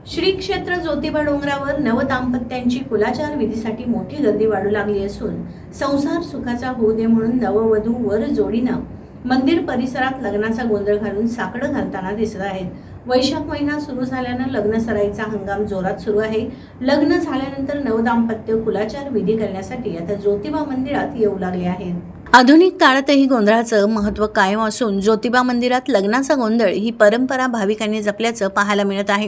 श्री क्षेत्र ज्योतिबा डोंगरावर नवदाम्पत्यांची कुलाचार विधीसाठी मोठी गर्दी वाढू लागली असून संसार सुखाचा होऊ दे म्हणून नववधू वर जोडीनं मंदिर परिसरात लग्नाचा गोंधळ घालून साकडं घालताना दिसत आहेत। वैशाख महिना सुरू झाल्यानं लग्न सराईचा हंगाम जोरात सुरू आहे। लग्न झाल्यानंतर नवदाम्पत्य कुलाचार विधी करण्यासाठी आता ज्योतिबा मंदिरात येऊ लागले आहेत। आधुनिक काळातही गोंधळाचं महत्त्व कायम असून ज्योतिबा मंदिरात लग्नाचा गोंधळ ही परंपरा भाविकांनी जपल्याचं पाहायला मिळत आहे।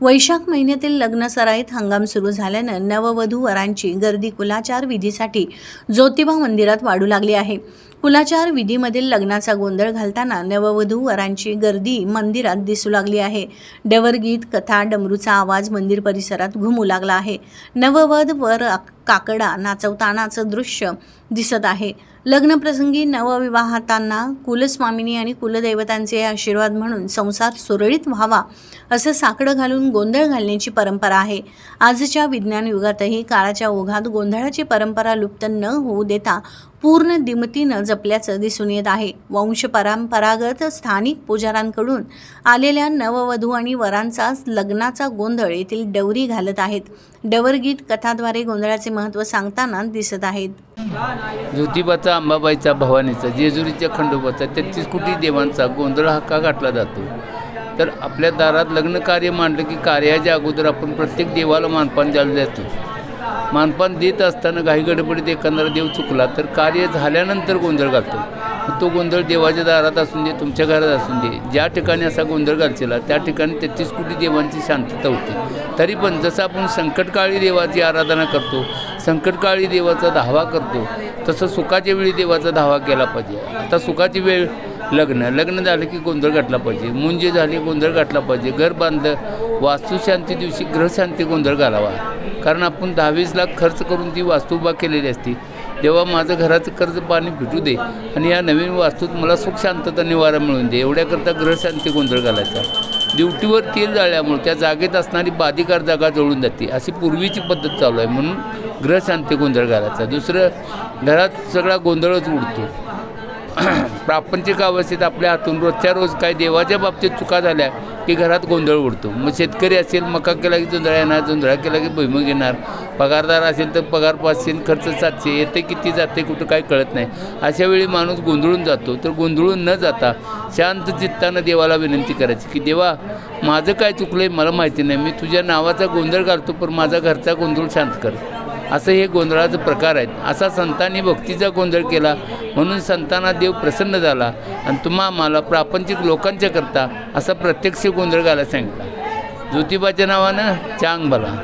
वैशाख महिन्यातील लग्न सराईत हंगाम सुरू झाल्यानं नववधू वरांची गर्दी कुलाचार विधीसाठी ज्योतिबा मंदिरात वाढू लागली आहे। कुलाचार विधीमधील लग्नाचा गोंधळ घालताना नववधू वरांची गर्दी मंदिरात दिसू लागली आहे। डवरगीत, कथा, डमरूचा आवाज मंदिर परिसरात घुमू लागला आहे। नववध वर काकडा नाचवतानाचं दृश्य दिसत आहे। लग्नप्रसंगी नवविवाहितांना कुलस्वामिनी आणि कुलदैवतांचे आशीर्वाद म्हणून संसार सुरळीत व्हावा असं साकडं घालून गोंधळ घालण्याची परंपरा आहे। आजच्या विज्ञान युगातही काळाच्या ओघात गोंधळाची परंपरा लुप्त न होऊ देता पूर्ण दिमतीनं जपल्याचं दिसून येत आहे। वंशपरंपरागत स्थानिक पुजाऱ्यांकडून आलेल्या नववधू आणि वरांचा लग्नाचा गोंधळ येथील डवरी घालत आहेत। डवरगीत कथाद्वारे गोंधळाचे महत्त्व सांगताना दिसत आहेत। ज्योतिबाचा, अंबाबाईचा, भवानीचा, जेजुरीच्या खंडोबाचा 33 कोटी देवांचा गोंधळ हा का घातला जातो? तर आपल्या दारात लग्न कार्य मांडलं की कार्याच्या अगोदर आपण प्रत्येक देवाला मानपान द्यायला जातो। मानपान देत असताना घाई गडबडीत एखादा देव चुकला तर कार्य झाल्यानंतर गोंधळ घालतो। तो गोंधळ देवाच्या दारात असून दे, तुमच्या घरात असून दे, ज्या ठिकाणी असा गोंधळ घालचेला त्या ठिकाणी 33 कोटी देवांची शांतता होते। तरी पण जसं आपण संकटकाळी देवाची आराधना करतो, संकटकाळी देवाचा धावा करतो, तसं सुखाच्या वेळी देवाचा धावा केला पाहिजे। आता सुखाची वेळ लग्न झालं की गोंधळ घातला पाहिजे, मुंजे झाली गोंधळ घातला पाहिजे, घर बांधलं वास्तुशांती दिवशी ग्रहशांती गोंधळ घालावा। कारण आपण 10-20 लाख खर्च करून ती वास्तू उभा केलेली असती। तेव्हा माझं घराचं कर्ज पाणी फिटू दे आणि या नवीन वास्तूत मला सुख शांतता निवारा मिळून दे, एवढ्याकरता ग्रहशांती गोंधळ घालायचा। ड्युटीवर तेल जाळल्यामुळे त्या जागेत असणारी बाधिकार जागा जळून जाते, अशी पूर्वीची पद्धत चालू आहे, म्हणून ग्रहशांती गोंधळ घालायचा। दुसरं, घरात सगळा गोंधळच उडतो। प्रापंचिक अवस्थेत आपल्या हातून रोजच्या रोज काही देवाच्या बाबतीत चुका झाल्या की घरात गोंधळ उडतो। मग शेतकरी असेल मका केला की जोंधळा येणार, जोंधळा केला की भुईमूग येणार, पगारदार असेल तर पगार 500 खर्च 700, येते किती जाते कुठं काही कळत नाही। अशा वेळी माणूस गोंधळून जातो। तर गोंधळून न जाता शांत चित्तानं देवाला विनंती करायची की देवा, माझं काय चुकलं आहे मला माहिती नाही, मी तुझ्या नावाचा गोंधळ घालतो पण माझा घरचा गोंधळ शांत कर। असं हे गोंधळाचं प्रकार आहेत। असा संतांनी भक्तीचा गोंधळ केला म्हणून संतांना देव प्रसन्न झाला आणि मला प्रापंचिक लोकांच्या करता असा प्रत्यक्ष गोंधळ घालायला सांगितला। ज्योतिबाच्या नावानं चांग भला।